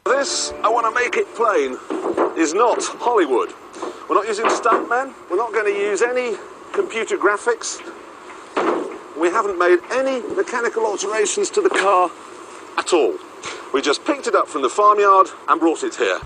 This, I want to make it plain, is not Hollywood. We're not using stuntmen, we're not going to use any computer graphics. We haven't made any mechanical alterations to the car at all. We just picked it up from the farmyard and brought it here.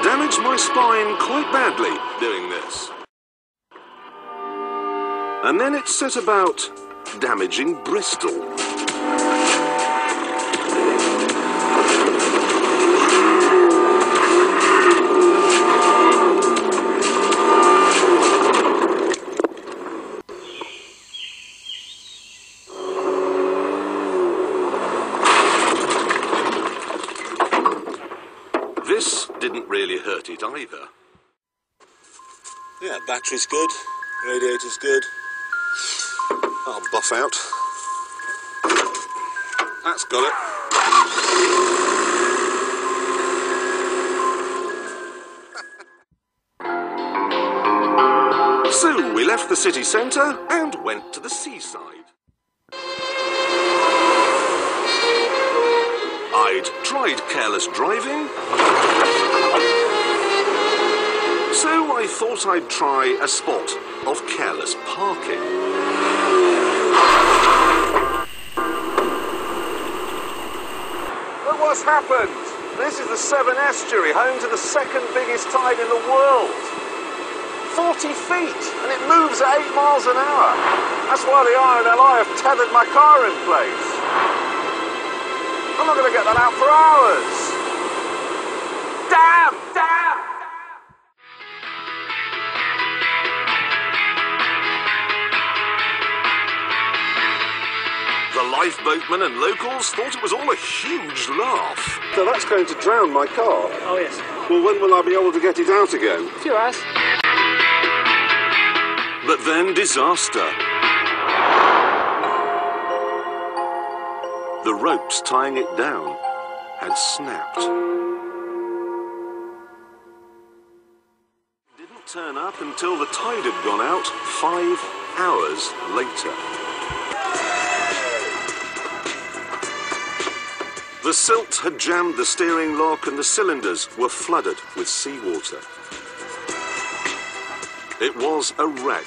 Damaged my spine quite badly doing this. And then it set about damaging Bristol. This didn't really hurt it either. Yeah, battery's good, radiator's good. I'll buff out. That's got it. So we left the city centre and went to the seaside. I'd tried careless driving, so I thought I'd try a spot of careless parking. Look what's happened. This is the Severn Estuary, home to the second biggest tide in the world. 40 feet, and it moves at 8 miles an hour. That's why the RNLI have tethered my car in place. I'm not going to get that out for hours. Damn! Damn! The lifeboatmen and locals thought it was all a huge laugh. So that's going to drown my car? Oh, yes. Well, when will I be able to get it out again? A few hours. But then disaster. The ropes tying it down had snapped. It didn't turn up until the tide had gone out 5 hours later. The silt had jammed the steering lock and the cylinders were flooded with seawater. It was a wreck,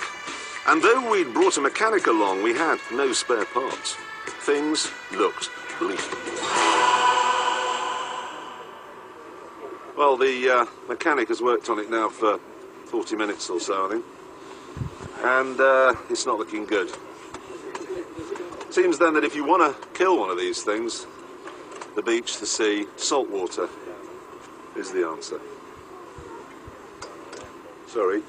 and though we'd brought a mechanic along, we had no spare parts. Things looked bleak. Well, the mechanic has worked on it now for 40 minutes or so, I think. And it's not looking good. Seems then that if you want to kill one of these things, the beach, the sea, salt water is the answer. Sorry.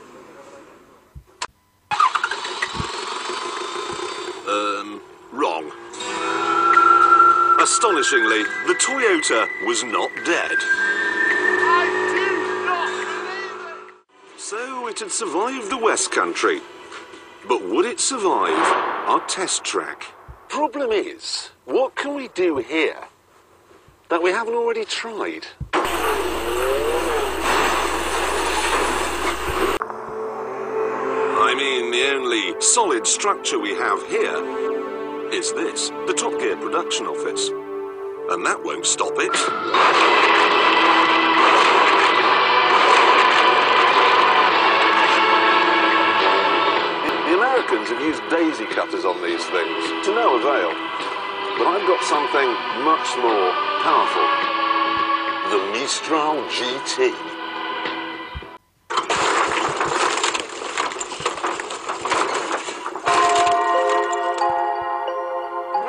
Wrong. Astonishingly, the Toyota was not dead. I do not believe it! So it had survived the West Country. But would it survive our test track? Problem is, what can we do here that we haven't already tried? I mean, the only solid structure we have here is this, the Topgear production office. And that won't stop it. The Americans have used daisy cutters on these things, to no avail. But I've got something much more powerful. The Mistral GT.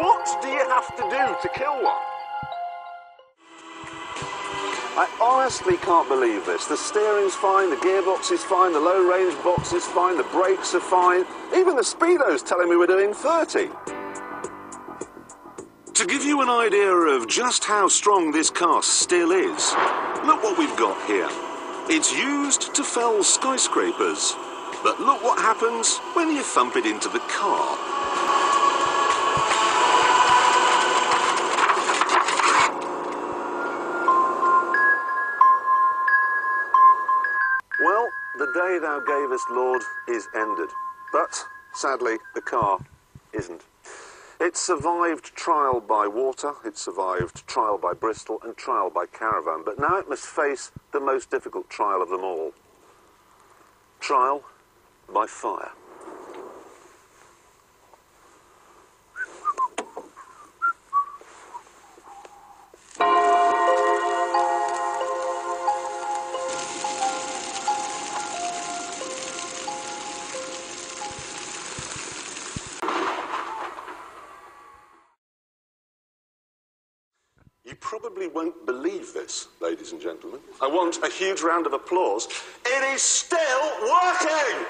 What do you have to do to kill one? I honestly can't believe this. The steering's fine, the gearbox is fine, the low-range box is fine, the brakes are fine. Even the speedo's telling me we're doing 30. To give you an idea of just how strong this car still is, look what we've got here. It's used to fell skyscrapers. But look what happens when you thump it into the car. Well, the day thou gavest, Lord, is ended. But, sadly, the car isn't. It survived trial by water, it survived trial by Bristol and trial by caravan, but now it must face the most difficult trial of them all. Trial by fire. You probably won't believe this, ladies and gentlemen. I want a huge round of applause. It is still working!